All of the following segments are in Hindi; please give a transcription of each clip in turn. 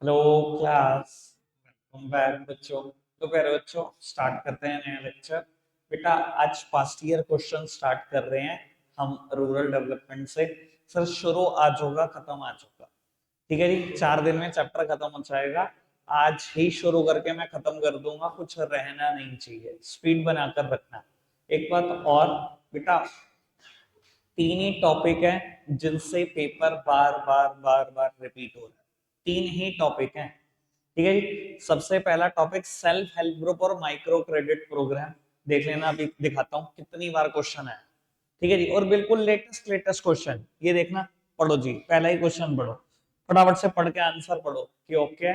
हेलो क्लास, वेलकम बैक बच्चों। तो प्यारे बच्चों, स्टार्ट करते हैं नया लेक्चर। बेटा आज पास्ट ईयर क्वेश्चन स्टार्ट कर रहे हैं हम रूरल डेवलपमेंट से। सर शुरू आज होगा, खत्म आज होगा। ठीक है जी, 4 दिन में चैप्टर खत्म हो जाएगा। आज ही शुरू करके मैं खत्म कर दूंगा, कुछ रहना नहीं चाहिए, स्पीड बनाकर रखना। एक बात और बेटा, 3 ही टॉपिक हैं जिनसे पेपर बार बार बार बार रिपीट हो रहा है। 3 ही टॉपिक हैं। ठीक है जी। सबसे पहला टॉपिक सेल्फ हेल्प ग्रुप और माइक्रो क्रेडिट प्रोग्राम। देख लेना, अभी दिखाता हूँ कितनी बार क्वेश्चन है। ठीक है जी, और बिल्कुल लेटेस्ट लेटेस्ट क्वेश्चन ये देखना। पढ़ो जी, पहला ही क्वेश्चन पढ़ो, फटाफट से पढ़ के आंसर पढ़ो कि ओके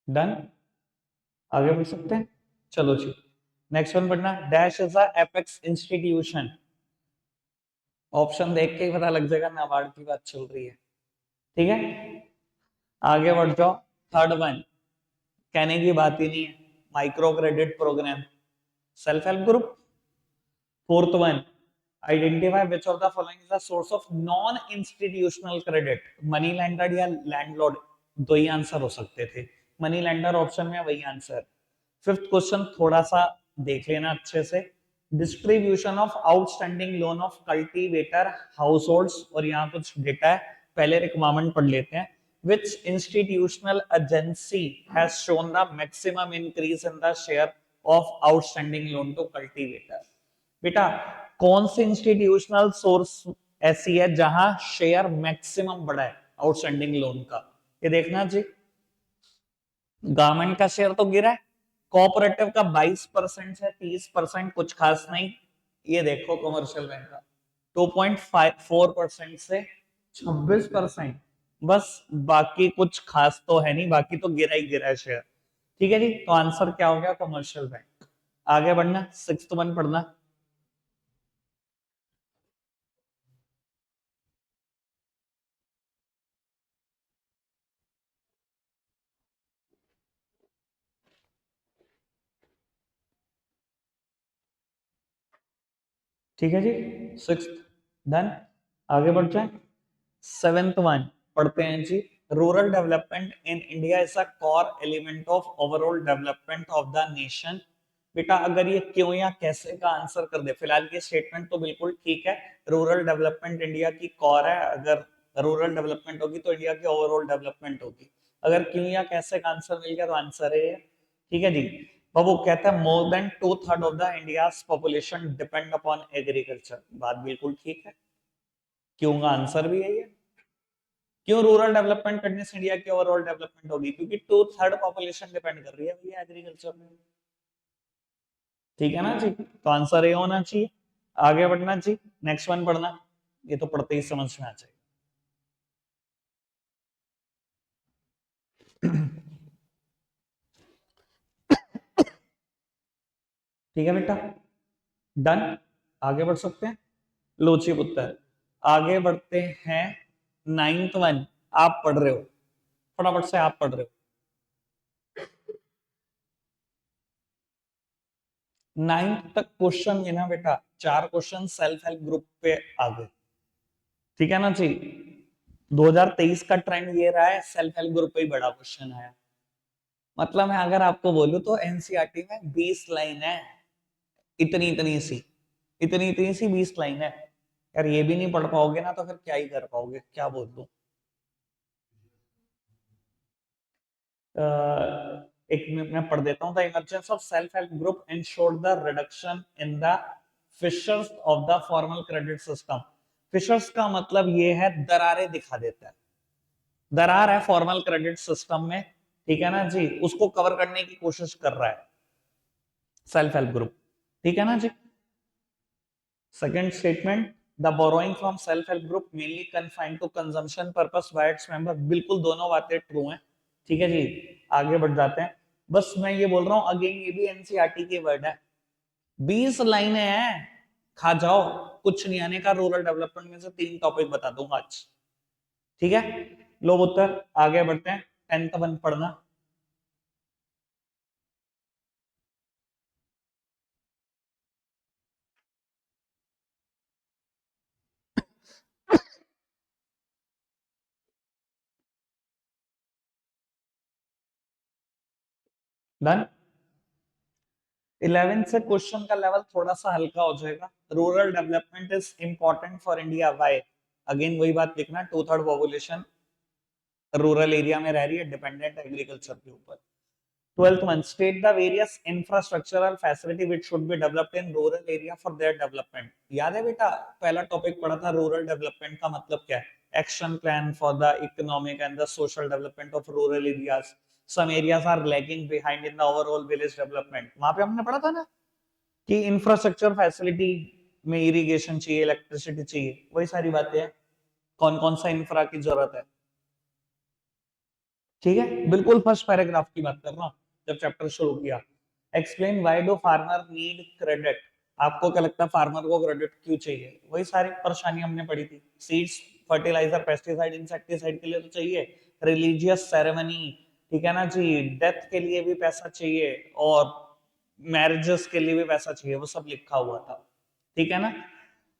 डन। आगे बढ़ सकते हैं, चलो जी। नेक्स्ट वन पढ़ना, dash is a apex institution. Option देख के ही पता लग जाएगा नाबार्ड की बात चल रही है। ठीक है, आगे बढ़ जाओ। थर्ड वन, कहने की बात ही नहीं है, micro credit programme, self help group. Fourth one, identify which of the following is the source of non institutional credit, money lender या लैंडलॉर्ड। दो ही आंसर हो सकते थे, मनी लैंडर ऑप्शन में वही आंसर। फिफ्थ क्वेश्चन थोड़ा सा देख लेना अच्छे से, distribution of outstanding loan of cultivator house holds, और यहाँ कुछ डेटा है, पहले रिक्वायरमेंट पढ़ लेते हैं। Which institutional agency has shown the maximum increase in the share of outstanding loan to cultivator? बेटा कौन सी इंस्टीट्यूशनल सोर्स ऐसी है जहां शेयर मैक्सिमम बढ़ा है आउटस्टैंडिंग लोन का? ये देखना जी। गवर्नमेंट का शेयर तो गिरा है, कोऑपरेटिव का 22% है, 30% कुछ खास नहीं। ये देखो कमर्शियल बैंक का 2.4% से 26%, बस। बाकी कुछ खास तो है नहीं, बाकी तो गिरा ही गिरा है शेयर। ठीक है जी, तो आंसर क्या हो गया? Commercial bank. आगे बढ़ना, सिक्स्थ वन पढ़ना। ठीक है जी, सिक्स्थ डन। आगे बढ़ जाए, सेवेंथ वन पढ़ते हैं जी। Rural development in India is a core element of overall development of the nation. बेटा अगर ये क्यों या कैसे का आंसर कर दे, फिलहाल ये स्टेटमेंट तो बिल्कुल ठीक है, रूरल डेवलपमेंट इंडिया की कोर है। अगर रूरल डेवलपमेंट होगी तो इंडिया की ओवरऑल डेवलपमेंट होगी। अगर क्यों या कैसे का आंसर मिल गया तो आंसर है ये। ठीक है जी। बाबू कहता है more than 2/3 of the India population depend upon agriculture. बात बिल्कुल ठीक है, क्यों का आंसर भी है ये। क्यों रूरल डेवलपमेंट करने से इंडिया की ओवरऑल डेवलपमेंट होगी? क्योंकि 2/3 पॉपुलेशन डिपेंड कर रही है भैया एग्रीकल्चर में। ठीक है ना जी, तो आंसर ए होना चाहिए। आगे बढ़ना जी, नेक्स्ट वन पढ़ना। ये तो पढ़ते ही समझ में आ जाएगा। ठीक है बेटा, डन। आगे बढ़ सकते हैं, लोची पुत्र। आगे बढ़ते हैं, नाइन्थ वन आप पढ़ रहे हो, फटाफट से आप पढ़ रहे हो। नाइन्थ तक क्वेश्चन है ना बेटा, 4 क्वेश्चन सेल्फ हेल्प ग्रुप पे आ गए। ठीक है ना जी, 2023 का ट्रेंड ये रहा है, सेल्फ हेल्प ग्रुप पे ही बड़ा क्वेश्चन आया। मतलब मैं अगर आपको बोलूं तो एनसीईआरटी में 20 लाइन है, इतनी इतनी सी, इतनी इतनी सी 20 लाइन है। यार ये भी नहीं पढ़ पाओगे ना तो फिर क्या ही कर पाओगे, क्या बोल दूं। एक मैं पढ़ देता हूँ, the emergence of self help group insured the reduction in the fissures of the formal credit system. Fissures का मतलब ये है दरारें दिखा देता है, दरार है फॉर्मल क्रेडिट सिस्टम में। ठीक है ना जी, उसको कवर करने की कोशिश कर रहा है सेल्फ हेल्प ग्रुप। ठीक है ना जी। Second statement, the borrowing from self help group mainly confined to consumption purpose by its member. बिल्कुल दोनों बातें ट्रू हैं। ठीक है जी, आगे बढ़ जाते हैं। बस मैं ये बोल रहा हूं, अगेन ये भी एनसीईआरटी की वर्ड है, 20 लाइनें हैं, खा जाओ। कुछ नहीं आने का, रूरल डेवलपमेंट में से 3 टॉपिक बता दूंगा आज। ठीक है, लो उत्तर। आगे बढ़ते हैं, टेंथ वन पढ़ना। डन। 11 से क्वेश्चन का लेवल थोड़ा सा हल्का हो जाएगा। Rural development is important for India, why? Again वही बात लिखना, 2/3 पॉपुलेशन रूरल एरिया में रह रही है, डिपेंडेंट एग्रीकल्चर के ऊपर। 12th one, state the various infrastructural facility which should be developed in rural area for their development। याद है बेटा, पहला टॉपिक पढ़ा था रूरल डेवलपमेंट का मतलब क्या है। Action plan for the economic and the social development of rural areas, some areas are lagging behind in the overall village development. वहां पे हमने पढ़ा था ना कि इंफ्रास्ट्रक्चर फैसिलिटी में इरिगेशन चाहिए, इलेक्ट्रिसिटी चाहिए, वही सारी बातें हैं। कौन कौन सा इंफ्रा की जरूरत है, ठीक है, बिल्कुल फर्स्ट पैराग्राफ की बात कर रहा हूँ जब चैप्टर शुरू किया। Explain why do farmer need credit. आपको क्या लगता है फार्मर को क्रेडिट क्यों चाहिए? वही सारी परेशानी हमने पढ़ी थी। सीड्स, फर्टिलाइजर, पेस्टिसाइड, इंसेक्टिसाइड के लिए तो चाहिए, रिलीजियस सेरेमनी, ठीक है ना जी, डेथ के लिए भी पैसा चाहिए, और मैरिजेस के लिए भी पैसा चाहिए, वो सब लिखा हुआ था, ठीक है ना।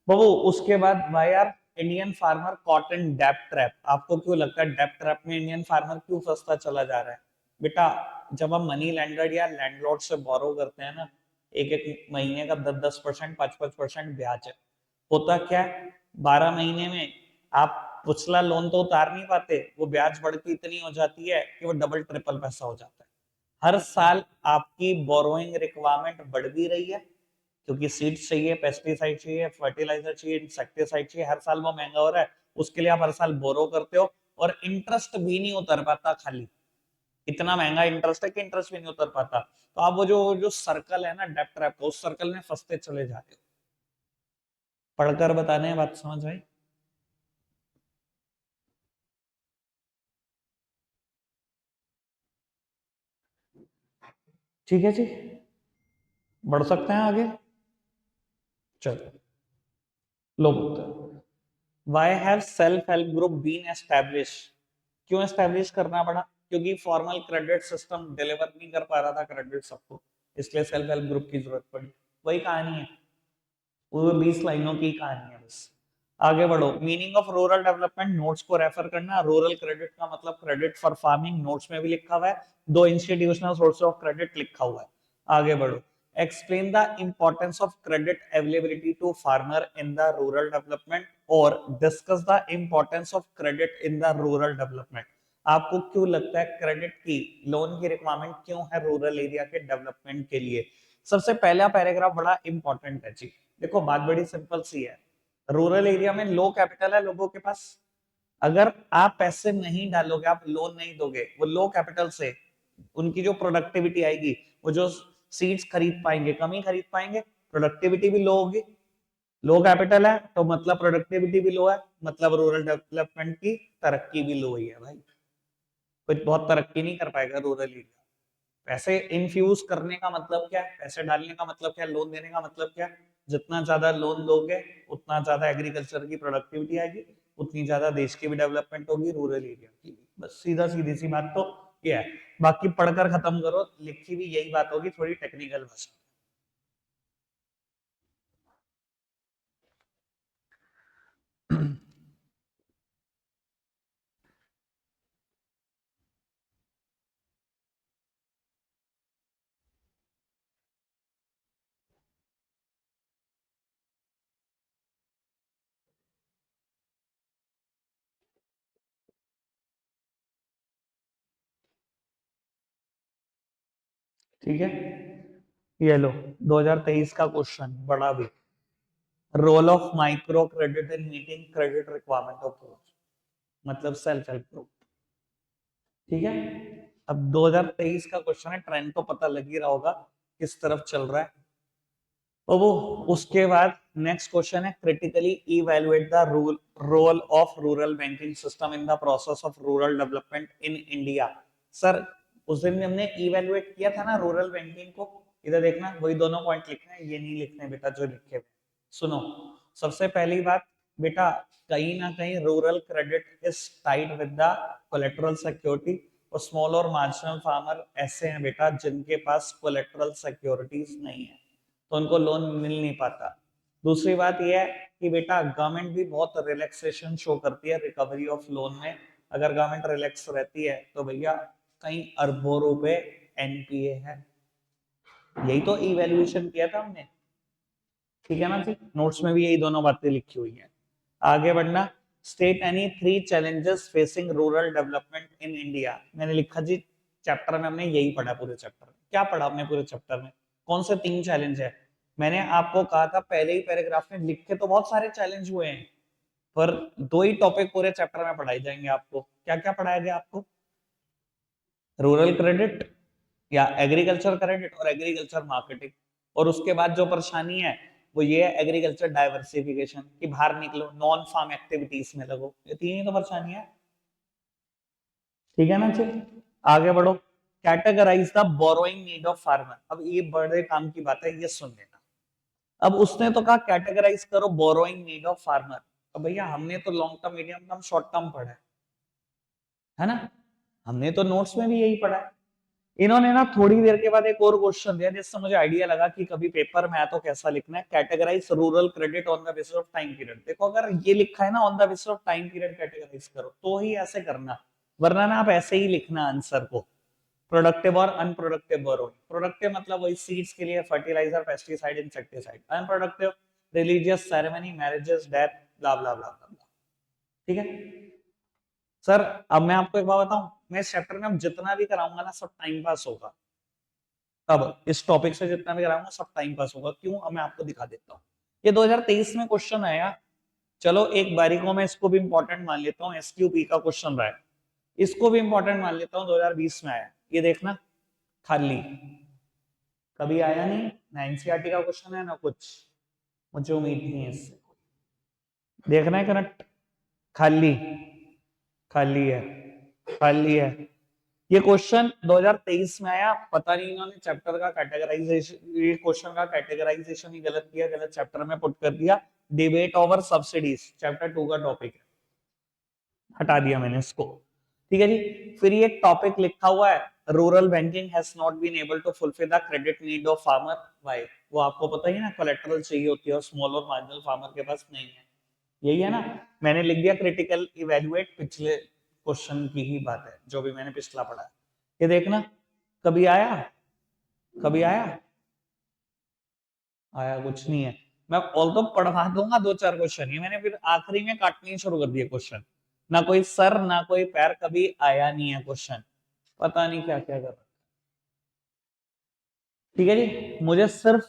वो उसके बाद भाई यार, इंडियन फार्मर कॉट इन डेब्ट ट्रैप। आपको क्यों लगता है डेब्ट ट्रैप में इंडियन फार्मर क्यों फंसता चला जा रहा है? बेटा, जब हम मनी लेंडर या लैंडलॉर्ड से बोरो करते हैं ना, एक एक महीने का 10-10%, 5-5% ब्याज है। होता क्या है, 12 महीने में आप पिछला लोन तो उतार नहीं पाते, वो ब्याज बढ़ के इतनी हो जाती है कि वो डबल ट्रिपल पैसा हो जाता है। हर साल आपकी बोरोइंग रिक्वायरमेंट बढ़ भी रही है, क्योंकि सीड्स चाहिए, पेस्टिसाइड चाहिए, फर्टिलाइजर चाहिए, इंसेक्टिसाइड चाहिए, हर साल वो महंगा हो रहा है। उसके लिए आप हर साल बोरो करते हो, और इंटरेस्ट भी नहीं उतर पाता, खाली इतना महंगा इंटरेस्ट है कि इंटरेस्ट भी नहीं उतर पाता। तो आप वो जो जो सर्कल है ना डेब्ट ट्रैप का, उस सर्कल में फंसते चले जाते हो। पढ़कर बताने हैं, बात समझ आई? ठीक है जी, बढ़ सकते हैं आगे। चलो, लोग why have self help group been establish. क्यों एस्टैब्लिश करना पड़ा? क्योंकि फॉर्मल क्रेडिट सिस्टम डिलीवर नहीं कर पा रहा था क्रेडिट सबको, इसलिए सेल्फ हेल्प ग्रुप की जरूरत पड़ी। वही कहानी है, वो 20 लाइनों की कहानी है बस। आगे बढ़ो। Meaning of rural development, notes को रेफर करना। रूरल क्रेडिट का मतलब क्रेडिट फॉर फार्मिंग, नोट्स में भी लिखा हुआ है। दो इंस्टीट्यूशनल सोर्स ऑफ क्रेडिट लिखा हुआ है। आगे बढ़ो। Explain the importance of credit availability to farmer in the rural development, और discuss the importance of credit in the rural development. आपको क्यों लगता है क्रेडिट की, लोन की रिक्वायरमेंट क्यों है रूरल एरिया के डेवलपमेंट के लिए? सबसे पहला पैराग्राफ बड़ा इंपॉर्टेंट है जी। देखो, बात बड़ी सिंपल सी है। रूरल एरिया में लो कैपिटल है लोगों के पास। अगर आप पैसे नहीं डालोगे, आप लोन नहीं दोगे, वो लो कैपिटल से उनकी जो प्रोडक्टिविटी आएगी, वो जो सीड्स खरीद पाएंगे कम ही खरीद पाएंगे, प्रोडक्टिविटी भी लो होगी। लो कैपिटल है तो मतलब प्रोडक्टिविटी भी लो है, मतलब रूरल डेवलपमेंट की तरक्की भी लो हुई है भाई। कुछ बहुत तरक्की नहीं कर पाएगा रूरल एरिया। पैसे इन्फ्यूज करने का मतलब क्या है, पैसे डालने का मतलब क्या है, लोन देने का मतलब क्या है? जितना ज्यादा लोन दोगे, उतना ज्यादा एग्रीकल्चर की प्रोडक्टिविटी आएगी, उतनी ज्यादा देश की भी डेवलपमेंट होगी, रूरल एरिया की भी। बस सीधा सीधी सी बात तो ये है। बाकी पढ़कर खत्म करो, लिखी भी यही बात होगी, थोड़ी टेक्निकल भाषा। ठीक है, ये लो 2023 का क्वेश्चन, बड़ा भी। Role of micro credit in meeting credit requirement of, मतलब सेल्फ हेल्प ग्रुप। ठीक है, अब 2023 का क्वेश्चन है, ट्रेंड तो पता लग ही रहा होगा किस तरफ चल रहा है। तो वो उसके बाद नेक्स्ट क्वेश्चन है, critically evaluate the role of rural banking system in the process of rural development in India. Sir, उस दिन हमने इवैल्यूएट किया था ना रूरल बैंकिंग को। इधर देखना, वही दोनों पॉइंट लिखना है, ये नहीं लिखने बेटा जो लिखे हुए। सुनो, सबसे पहली बात बेटा, कहीं ना कहीं rural credit is tied with the collateral security, और स्मॉल और मार्जिनल फार्मर ऐसे हैं बेटा जिनके पास कोलेटरल सिक्योरिटीज नहीं है, तो उनको लोन मिल नहीं पाता। दूसरी बात यह है कि बेटा गवर्नमेंट भी बहुत रिलैक्सेशन शो करती है रिकवरी ऑफ लोन में। अगर गवर्नमेंट रिलैक्स रहती है तो भैया कई अरबों रुपए एनपीए है। यही तो इवैल्यूएशन किया था हमने, ठीक है ना जी, नोट्स में भी यही दोनों बातें लिखी हुई हैं। आगे बढ़ना, state any 3 challenges facing rural development in India. मैंने लिखा जी चैप्टर में हमने यही पढ़ा, पूरे चैप्टर में क्या पढ़ा हमने, पूरे चैप्टर में कौन से 3 चैलेंज है। मैंने आपको कहा था पहले ही पैराग्राफ में, लिख के तो बहुत सारे चैलेंज हुए हैं, पर 2 ही टॉपिक पूरे चैप्टर में पढ़ाई जाएंगे आपको। क्या क्या पढ़ाया गया आपको, रूरल क्रेडिट या एग्रीकल्चर क्रेडिट और एग्रीकल्चर मार्केटिंग। और उसके बाद जो परेशानी है वो ये है एग्रीकल्चर डाइवर्सिफिकेशन, कि बाहर निकलो, नॉन फार्म एक्टिविटीज में लगो। ये 3 ही तो परेशानी है, ठीक है ना जी। आगे बढ़ो, categorise the borrowing need of farmer. अब ये बड़े काम की बात है, ये सुन लेना। अब उसने तो कहा कैटेगराइज करो बोरोइंग नीड ऑफ फार्मर। अब भैया हमने तो long term, medium term, short term पढ़ा है ना, हमने तो नोट्स में भी यही पढ़ा है। इन्होंने ना थोड़ी देर के बाद एक और क्वेश्चन दिया, जिससे मुझे आइडिया लगा कि कभी पेपर में आया तो कैसा लिखना है। Categorise rural credit on the basis of time period. देखो अगर ये लिखा है ना on the basis of time period categorise करो, तो ही ऐसे करना, वरना ना आप ऐसे ही लिखना आंसर को, प्रोडक्टिव और अनप्रोडक्टिव बोरोइंग। प्रोडक्टिव मतलब वही सीड्स के लिए fertiliser, pesticide, insecticide. Unproductive religious ceremony, marriages, death, blah blah blah blah, ठीक है सर। अब मैं आपको एक बात बताऊं, मैं इस चैप्टर में अब जितना भी कराऊंगा ना सब टाइम पास होगा। अब इस टॉपिक से जितना भी कराऊंगा सब टाइम पास होगा। क्यों, अब मैं आपको दिखा देता हूँ। ये 2023 में क्वेश्चन आया, चलो एक बारीकों में इसको भी इंपॉर्टेंट मान लेता हूँ, एसक्यूपी का क्वेश्चन रहा है, इसको भी इंपॉर्टेंट मान लेता हूँ, 2020 में आया। ये देखना, खाली, कभी आया नहीं ना, एनसीईआरटी का क्वेश्चन है ना कुछ, मुझे उम्मीद नहीं है इससे। देखना है करंट, खाली, खाली है, खाली है। ये क्वेश्चन 2023 में आया, पता नहीं इन्होंने चैप्टर का कैटेगराइजेशन, ये क्वेश्चन का कैटेगराइजेशन ही गलत किया, गलत चैप्टर में पुट कर दिया। डिबेट ओवर सब्सिडीज चैप्टर 2 का टॉपिक है, हटा दिया मैंने इसको, ठीक है जी। फिर ये टॉपिक लिखा हुआ है, rural banking has not been able to fulfil the credit need of farmer. Why, वो आपको पता ही है ना, कोलेटरल चाहिए होती है और स्मॉल और मार्जिनल फार्मर के पास नहीं है, यही है ना। मैंने लिख दिया क्रिटिकल इवेल्युएट, पिछले क्वेश्चन की ही बात है, जो भी मैंने पिछला पढ़ा है। ये देखना, कभी आया, कभी आया, आया कुछ नहीं है। मैं ऑल तो पढ़वा दूंगा 2-4 क्वेश्चन, ये मैंने फिर आखिरी में काटने शुरू कर दिए क्वेश्चन। ना कोई सर ना कोई पैर, कभी आया नहीं है क्वेश्चन, पता नहीं क्या क्या कर रहा। ठीक है जी, मुझे सिर्फ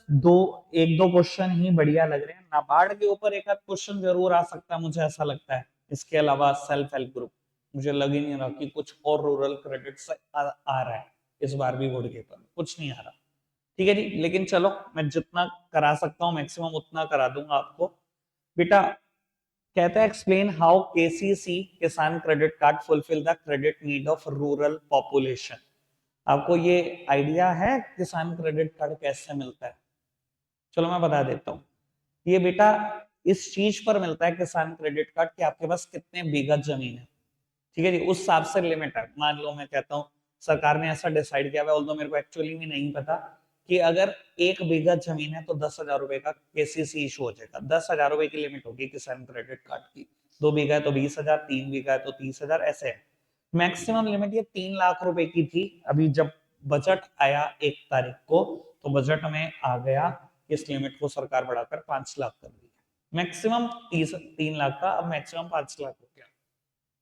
एक दो क्वेश्चन ही बढ़िया लग रहे हैं। नाबार्ड के ऊपर एक आध क्वेश्चन जरूर आ सकता है, मुझे ऐसा लगता है। इसके अलावा सेल्फ हेल्प ग्रुप, मुझे लग ही नहीं रहा कि कुछ और रूरल क्रेडिट से आ रहा है इस बार भी बोर्ड के पेपर में, कुछ नहीं आ रहा। ठीक है जी, लेकिन चलो मैं जितना करा सकता हूँ मैक्सिमम उतना करा दूंगा आपको। बेटा कहता है एक्सप्लेन हाउ केसीसी, किसान credit card, fulfil the credit need of rural population. आपको ये आइडिया है किसान क्रेडिट कार्ड कैसे मिलता है? चलो मैं बता देता हूँ। ये बेटा इस चीज पर मिलता है किसान क्रेडिट कार्ड कि आपके पास कितने बीघा जमीन है, ठीक है जी, उस हिसाब से लिमिट है। मान लो मैं कहता हूँ, सरकार ने ऐसा डिसाइड किया हुआ, ऑल्दो मेरे को एक्चुअली में नहीं पता, कि अगर 1 बीघा जमीन है तो 10,000 रुपए का केसीसी इशू हो जाएगा। 10,000 रुपए की लिमिट होगी किसान क्रेडिट कार्ड की। 2 बीघा है तो 20,000, 3 बीघा है तो 30,000, ऐसे है। मैक्सिमम लिमिट ये 3 लाख रुपए की थी। अभी जब बजट आया 1 तारीख को, तो बजट में आ गया इस लिमिट को सरकार बढ़ाकर 5 लाख कर दी। मैक्सिमम 3 लाख का, अब मैक्सिमम 5 लाख हो गया।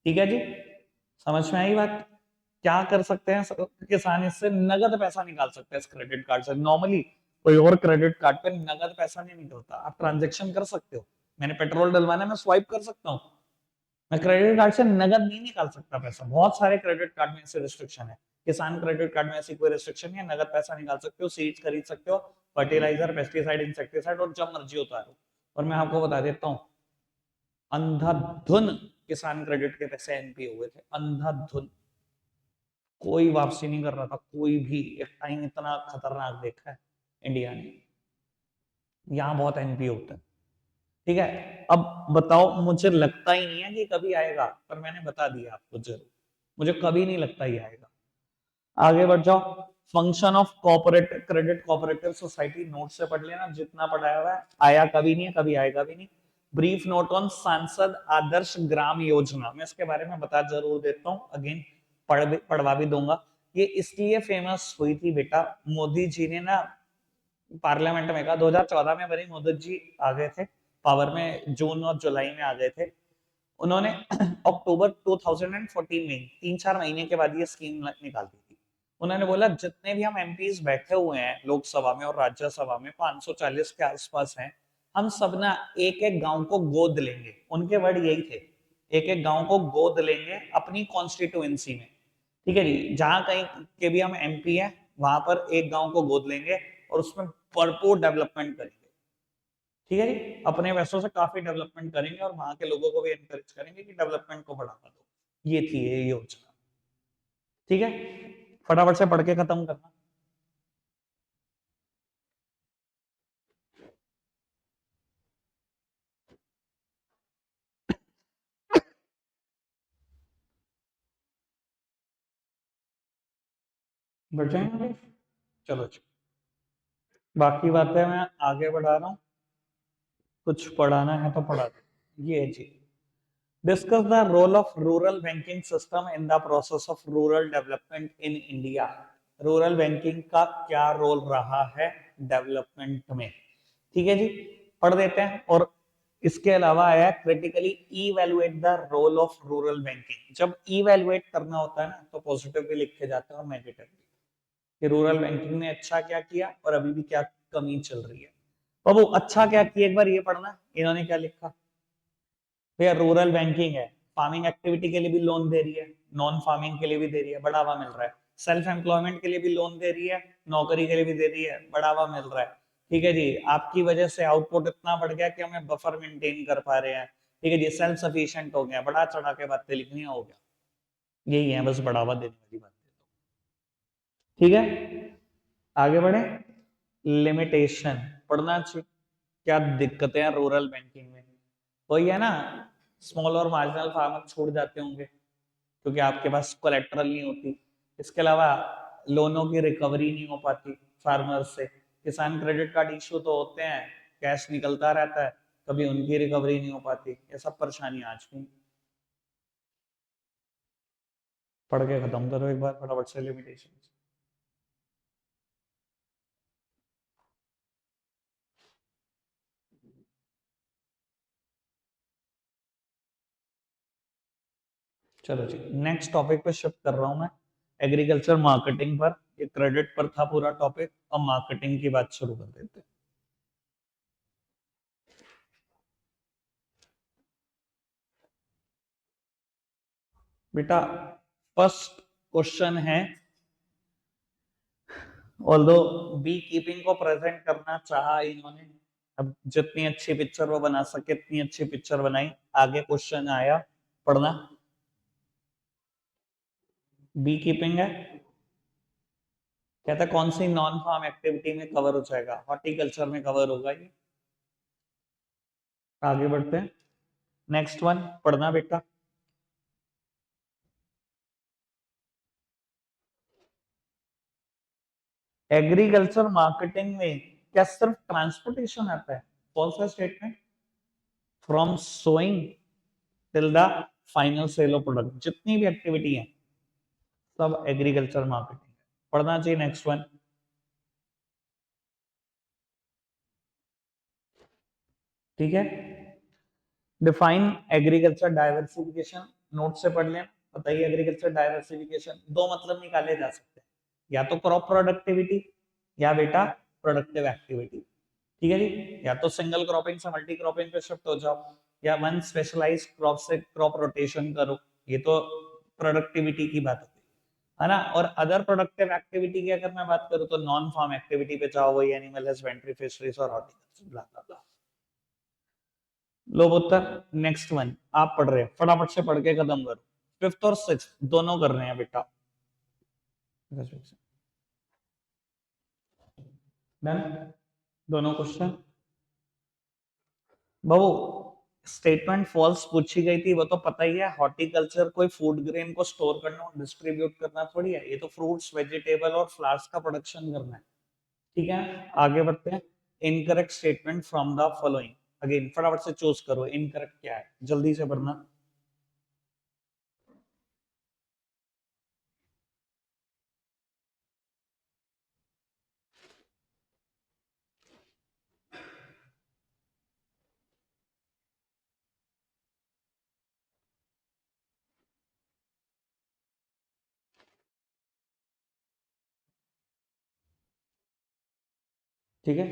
ठीक है जी, समझ में आई बात। क्या कर सकते हैं किसान, इससे नगद पैसा निकाल सकते हैं इस क्रेडिट कार्ड से। नॉर्मली कोई और क्रेडिट कार्ड पे नगद पैसा नहीं निकलता, आप ट्रांजेक्शन कर सकते हो। मैंने पेट्रोल डलवाना है, मैं स्वाइप कर सकता हूँ, मैं क्रेडिट कार्ड से नगद नहीं निकाल सकता पैसा। बहुत सारे क्रेडिट कार्ड में ऐसे रिस्ट्रिक्शन है, किसान क्रेडिट कार्ड में ऐसी कोई रिस्ट्रिक्शन नहीं है। नगद पैसा निकाल सकते हो, सीड्स खरीद सकते हो, फर्टिलाइजर, पेस्टिसाइड, इंसेक्टिसाइड, और जब मर्जी उतारो। और मैं आपको बता देता हूँ, अंधाधुन किसान क्रेडिट के पैसे एनपीए हुए थे, अंधाधुन, कोई वापसी नहीं कर रहा था कोई भी। एक टाइम इतना खतरनाक देखा है इंडिया ने, यहाँ बहुत एनपीए होता है। ठीक है, अब बताओ, मुझे लगता ही नहीं है कि कभी आएगा, पर मैंने बता दिया आपको जरूर, मुझे कभी नहीं लगता ही आएगा। आगे बढ़ जाओ, function of corporate credit cooperative society, note से पढ़ लेना जितना पढ़ाया हुआ है। आया कभी नहीं है, कभी आएगा भी नहीं। ब्रीफ नोट ऑन सांसद आदर्श ग्राम योजना, मैं इसके बारे में बता जरूर देता हूँ, अगेन पढ़वा भी दूंगा। ये इसलिए फेमस हुई थी बेटा, मोदी जी ने ना पार्लियामेंट में कहा, 2014 में बनी, मोदी जी आ गए थे पावर में, जून और जुलाई में आ गए थे उन्होंने। अक्टूबर 2014 में 3-4 महीने के बाद ये स्कीम निकाल दी थी। उन्होंने बोला जितने भी हम एमपीज बैठे हुए हैं लोकसभा में और राज्यसभा में, 540 के आसपास हैं, हम सब ना एक एक गांव को गोद लेंगे। उनके वर्ड यही थे, एक एक गांव को गोद लेंगे अपनी कॉन्स्टिट्यूएंसी में। ठीक है जी, जहां कहीं के भी हम एमपी हैं वहां पर एक गांव को गोद लेंगे और उसमें भरपूर डेवलपमेंट करेंगे। ठीक है जी, अपने पैसों से काफी डेवलपमेंट करेंगे और वहां के लोगों को भी एनकरेज करेंगे कि डेवलपमेंट को बढ़ावा दो। ये थी ये योजना। ठीक है, फटाफट से पढ़ के खत्म करना। बढ़ जाएंगे, चलो जी। बाकी बातें मैं आगे बढ़ा रहा हूँ, कुछ पढ़ाना है तो पढ़ा दो। ये जी, discuss the role of rural banking system in the process of rural development in India. Rural banking का क्या रोल रहा है डेवलपमेंट में। ठीक है जी, पढ़ देते हैं। और इसके अलावा आया critically evaluate the role of rural banking. जब इवैल्यूएट करना होता है ना तो पॉजिटिव भी लिखे जाते हैं और नेगेटिव भी, कि रूरल बैंकिंग ने अच्छा क्या किया और अभी भी क्या कमी चल रही है। बाबू अच्छा क्या किया एक बार ये पढ़ना, इन्होंने क्या लिखा। भैया रूरल बैंकिंग है, फार्मिंग एक्टिविटी के लिए भी लोन दे रही है, नॉन फार्मिंग के लिए भी दे रही है, बढ़ावा मिल रहा है। सेल्फ एम्प्लॉयमेंट के लिए भी लोन दे रही है, नौकरी के लिए भी दे रही है, बढ़ावा मिल रहा है। ठीक है जी, आपकी वजह से आउटपुट इतना बढ़ गया कि हमें बफर मेंटेन कर पा रहे हैं। ठीक है जी, सेल्फ सफिशिएंट हो गया, बढ़ा चढ़ा के बातें लिखनी हो गया, यही है बस बढ़ावा देने वाली बात। ठीक है, आगे बढ़े। लिमिटेशन पढ़ना चाहिए, क्या दिक्कतें हैं रूरल बैंकिंग में। वही है ना, स्मॉल और मार्जिनल फार्मर छूट जाते होंगे क्योंकि आपके पास कोलेट्रल नहीं होती। इसके अलावा लोनों की रिकवरी नहीं हो पाती फार्मर से। किसान क्रेडिट कार्ड इशू तो होते हैं, कैश निकलता रहता है, कभी उनकी रिकवरी नहीं हो पाती। ये सब परेशानी आज भी। पढ़ के खत्म करो एक बार फटाफट से लिमिटेशन। चलो जी, नेक्स्ट टॉपिक पे शिफ्ट कर रहा हूँ मैं, एग्रीकल्चर मार्केटिंग पर। ये क्रेडिट पर था पूरा टॉपिक, अब मार्केटिंग की बात शुरू कर देते हैं। बेटा फर्स्ट क्वेश्चन है, ऑल्दो बी कीपिंग को प्रेजेंट करना चाहा इन्होंने, अब जितनी अच्छी पिक्चर वो बना सके इतनी अच्छी पिक्चर बनाई। आगे क्वेश्चन आया, पढ़ना। बी कीपिंग है, कहता है कौन सी नॉन फार्म एक्टिविटी में कवर हो जाएगा, हॉर्टिकल्चर में कवर होगा ये। आगे बढ़ते हैं, नेक्स्ट वन पढ़ना बेटा। एग्रीकल्चर मार्केटिंग में क्या सिर्फ ट्रांसपोर्टेशन आता है। कौन सा statement, from sowing till the final sale of product, जितनी भी एक्टिविटी है सब एग्रीकल्चर मार्केटिंग। पढ़ना चाहिए नेक्स्ट वन। ठीक है, डिफाइन एग्रीकल्चर डाइवर्सिफिकेशन, नोट से पढ़ लेना। बताइए एग्रीकल्चर डाइवर्सिफिकेशन दो मतलब निकाले जा सकते हैं, या तो क्रॉप प्रोडक्टिविटी या बेटा प्रोडक्टिव एक्टिविटी। ठीक है जी, या तो सिंगल क्रॉपिंग से मल्टी क्रॉपिंग पे शिफ्ट हो जाओ, या वन स्पेशलाइज्ड क्रॉप से क्रॉप रोटेशन करो। ये तो प्रोडक्टिविटी की बात होती है ना। और अदर प्रोडक्टिव एक्टिविटी की अगर मैं बात करूं तो नॉन फार्म एक्टिविटी पे जाओ, वही एनिमल हस्बेंड्री, फिशरीज और हॉर्टिकल्चर, ब्ला ब्ला ब्ला। लो उत्तर, नेक्स्ट वन आप पढ़ रहे हैं, फटाफट से पढ़ के खत्म करो। फिफ्थ और सिक्स दोनों कर रहे हैं बेटा। डन, दोनों क्वेश्चन। बाबू स्टेटमेंट फॉल्स पूछी गई थी वो तो पता ही है, हॉर्टिकल्चर कोई फूड ग्रेन को स्टोर करना और डिस्ट्रीब्यूट करना थोड़ी है, ये तो फ्रूट्स वेजिटेबल और फ्लावर्स का प्रोडक्शन करना है। ठीक है, आगे बढ़ते हैं। Incorrect statement from the following, again फटाफट से चूज करो इनकरेक्ट क्या है, जल्दी से पढ़ना। ठीक है।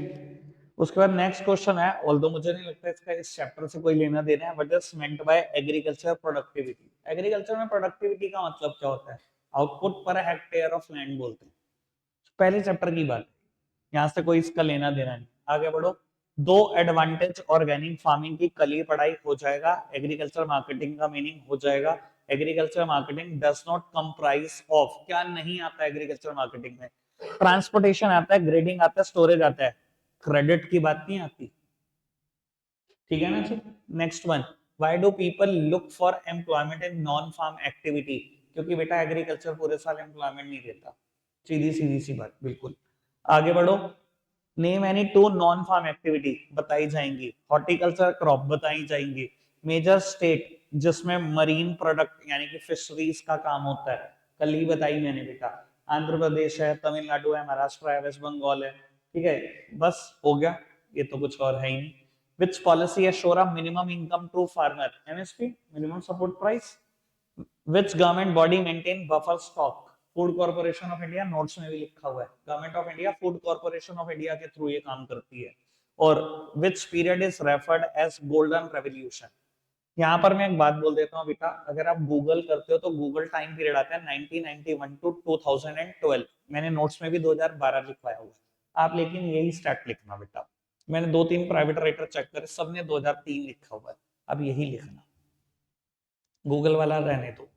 उसके बाद नेक्स्ट क्वेश्चन है, ऑल्दो मुझे नहीं लगता इसका इस चैप्टर से कोई लेना देना है, what is meant by agriculture productivity. Agriculture में प्रोडक्टिविटी का मतलब क्या होता है? Output per hectare of land बोलते हैं। पहले चैप्टर की बात, यहाँ से कोई इसका लेना देना नहीं। आगे बढ़ो। दो एडवांटेज ऑर्गेनिक फार्मिंग की कल ही पढ़ाई हो जाएगा। एग्रीकल्चर मार्केटिंग का मीनिंग हो जाएगा। Agriculture marketing does not comprise of, क्या नहीं आता एग्रीकल्चर मार्केटिंग में? ट्रांसपोर्टेशन आता है, ग्रेडिंग आता है, स्टोरेज आता है, क्रेडिट की बात नहीं आती। ठीक है ना जी। Next one, why do people look for employment in non farm activity? क्योंकि बेटा एग्रीकल्चर पूरे साल एम्प्लॉयमेंट नहीं देता। सीधी सीधी सी बात, बिल्कुल। आगे बढ़ो। Name any two non farm activity बताई जाएंगी। हॉर्टिकल्चर क्रॉप बताई जाएंगी। मेजर स्टेट जिसमें मरीन प्रोडक्ट यानी कि फिशरीज का काम होता है, कल ही बताई मैंने बेटा। आंध्र प्रदेश है, तमिलनाडु है, महाराष्ट्र है, वेस्ट बंगाल है। ठीक है, बस हो गया, ये तो कुछ और है ही नहीं। Which policy assure a minimum income to farmer? MSP, minimum support price. Which government body maintain buffer stock? Food Corporation of India, notes में भी लिखा हुआ है। Government of India Food Corporation of India के थ्रू ये काम करती है। और which period is referred as golden revolution? यहाँ पर मैं एक बात बोल देता हूँ बेटा, अगर आप गूगल करते हो तो गूगल टाइम पीरियड आता है 1991 टू 2012। मैंने नोट्स में भी 2012 लिखवाया हुआ है, आप लेकिन यही स्टार्ट लिखना बेटा। मैंने दो तीन प्राइवेट राइटर चेक करे, सबने 2003 लिखा हुआ है, अब यही लिखना, गूगल वाला रहने दो।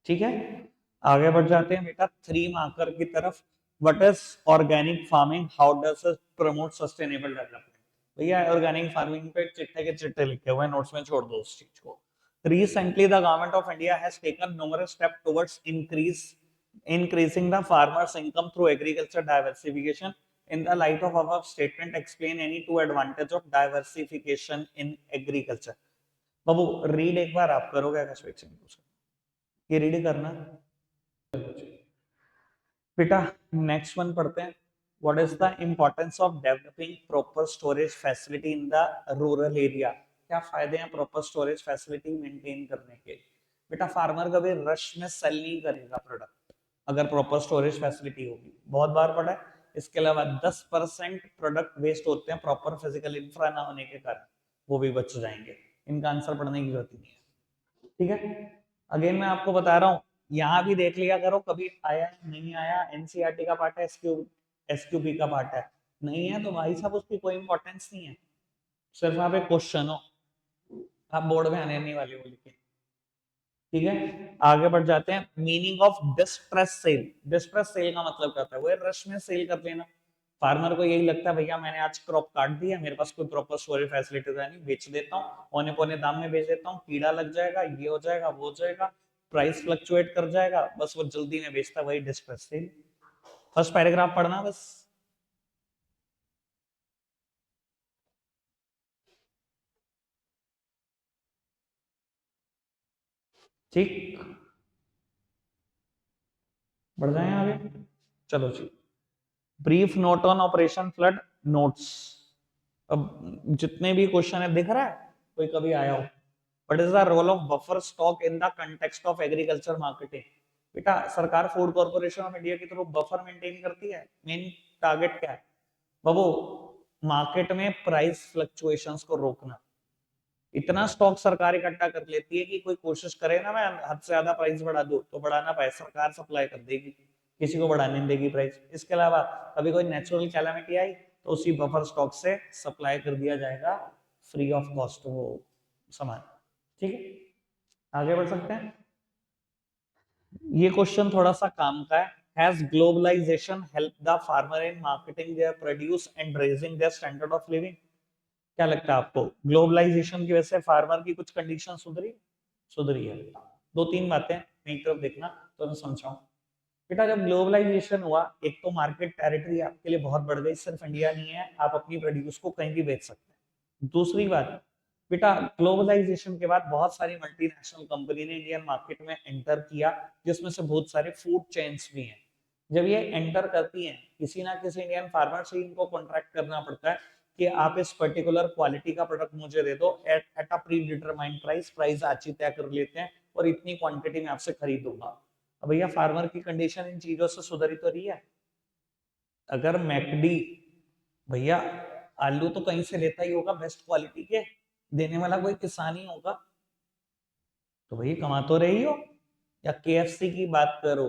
ठीक है, आगे बढ़ जाते हैं बेटा 3 मार्कर की तरफ। What is organic farming, how does it promote sustainable development? भैया ऑर्गेनिक फार्मिंग पे चिट्टे के चिट्टे लिखे हुए हैं, नोट्स में छोड़ दो उस चीज को। Recently the government of India has taken numerous steps towards increasing the farmers income through agriculture diversification. In the light of above statement, explain any two advantage of diversification in agriculture. Babu read एक बार आप करोगे क्या सेक्शन, ये रीड करना। बेटा नेक्स्ट वन पढ़ते हैं। What is the importance of developing proper storage facility in the rural area? क्या फायदे हैं प्रॉपर स्टोरेज फैसिलिटी मेंटेन करने के? बेटा फार्मर कभी रश में सेल नहीं करेगा प्रोडक्ट अगर प्रॉपर स्टोरेज फैसिलिटी होगी, बहुत बार पढ़ा है। इसके अलावा 10% प्रोडक्ट वेस्ट होते हैं प्रॉपर फिजिकल इंफ्रा ना होने के कारण, वो भी बच जाएंगे। इनका आंसर पढ़ने की जरूरत नहीं है। ठीक है, अगेन मैं आपको बता रहा हूँ, यहाँ भी देख लिया करो कभी आया नहीं आया, एनसीईआरटी का पार्ट है, एसक्यूबी का पार्ट है, नहीं है तो भाई साहब उसकी कोई इंपॉर्टेंस नहीं है, सिर्फ आप एक क्वेश्चन हो, आप बोर्ड में आने नहीं वाले हो लिखे। ठीक है, आगे बढ़ जाते हैं। Meaning of distress cell, distress cell का मतलब क्या होता है? वो रश में सेल कर लेना। फार्मर को यही लगता है भैया मैंने आज क्रॉप काट दिया, मेरे पास कोई प्रॉपर स्टोरेज फैसिलिटी नहीं, बेच देता हूँ, औने पौने दाम में बेच देता हूँ, कीड़ा लग जाएगा, ये हो जाएगा, वो हो जाएगा, प्राइस फ्लक्चुएट कर जाएगा, बस वो जल्दी में बेचता, वही डिस्ट्रेस सेल। फर्स्ट पैराग्राफ पढ़ना बस। ठीक, बढ़ जाए आगे, चलो जी। Brief note on operation flood notes. अब जितने भी क्वेश्चन है दिख रहा है, कोई कभी आया हो? What is the role of buffer stock in the context of agriculture marketing? बेटा सरकार फूड कॉर्पोरेशन ऑफ इंडिया की तरफ बफर मेंटेन करती है, मेन टारगेट क्या है बाबू? मार्केट में प्राइस फ्लक्चुएशंस को रोकना। इतना स्टॉक सरकार इकट्ठा कर लेती है कि कोई कोशिश करे ना मैं हद से ज्यादा प्राइस बढ़ा दूं तो बढ़ा ना पाए, सरकार सप्लाई कर देगी, किसी को बढ़ाने नहीं देगी प्राइस। इसके अलावा कभी कोई नेचुरल कैलामिटी आई तो उसी बफर स्टॉक से सप्लाई कर दिया जाएगा फ्री ऑफ कॉस्ट वो सामान। ठीक है, आगे बढ़ सकते हैं। ये क्वेश्चन थोड़ा सा काम का है। Has globalization helped the farmer in marketing their produce and raising their standard of living? क्या लगता है आपको, ग्लोबलाइजेशन की वजह से फार्मर की कुछ कंडीशन सुधरी? सुधरी है। दो तीन बातें मेरी तरफ देखना तो मैं समझाऊं। बेटा जब ग्लोबलाइजेशन हुआ, एक तो मार्केट टेरिटरी आपके लिए बहुत बढ़ गई, सिर्फ इंडिया नहीं है, आप अपनी प्रोड्यूस को कहीं भी बेच सकते हैं। दूसरी बात बेटा, ग्लोबलाइजेशन के बाद बहुत सारी मल्टीनेशनल कंपनी ने इंडियन मार्केट में एंटर किया, जिसमें से बहुत सारे फूड चेन्स भी हैं। जब ये एंटर करती हैं, किसी ना किसी इंडियन फार्मर से इनको कॉन्ट्रैक्ट करना पड़ता है कि आप इस पर्टिकुलर क्वालिटी का प्रोडक्ट मुझे दे दो at a pre determined price, price आज ही तय कर लेते हैं और इतनी क्वांटिटी में आपसे खरीदूंगा। अब भैया फार्मर की कंडीशन इन चीजों से सुधरी तो रही है? अगर मैकडी भैया आलू तो कहीं से लेता ही होगा बेस्ट क्वालिटी के, देने वाला कोई किसान ही होगा। तो भैया कमा तो रही हो। या केएफसी की बात करो,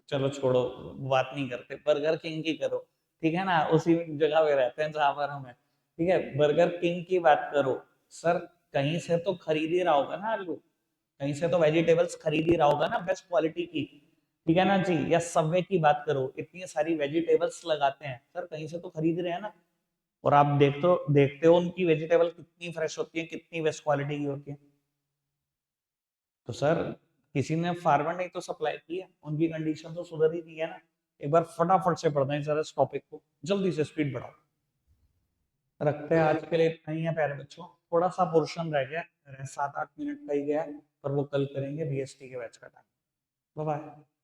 चलो छोड़ो, बात नहीं करते, बर्गर किंग की करो, ठीक है ना, उसी जगह पे रहते हैं जहां पर हम है, ठीक है, बर्गर किंग की बात करो। सर कहीं से तो खरीद ही रहा होगा ना आलू, कहीं से तो वेजिटेबल्स खरीद ही रहा होगा ना बेस्ट क्वालिटी की, ठीक है ना जी। या सबवे की बात करो, इतनी सारी वेजिटेबल्स लगाते हैं सर, कहीं से तो खरीद रहे हैं ना। और आप देखते हो उनकी वेजिटेबल कितनी फ्रेश होती है, कितनी बेस्ट क्वालिटी की होती है। तो सर किसी ने फार्मर ने तो सप्लाई की है, उनकी कंडीशन तो सुधर ही नहीं है ना। एक बार फटाफट से पढ़ दें सर इस टॉपिक को, जल्दी से स्पीड बढ़ाओ। रखते हैं आज के लिए इतना ही है प्यारे बच्चों, थोड़ा सा पोर्शन रह गया, 7-8 मिनट का ही गया है, पर वो कल करेंगे बीएसटी के बैच का टाइम। Bye bye.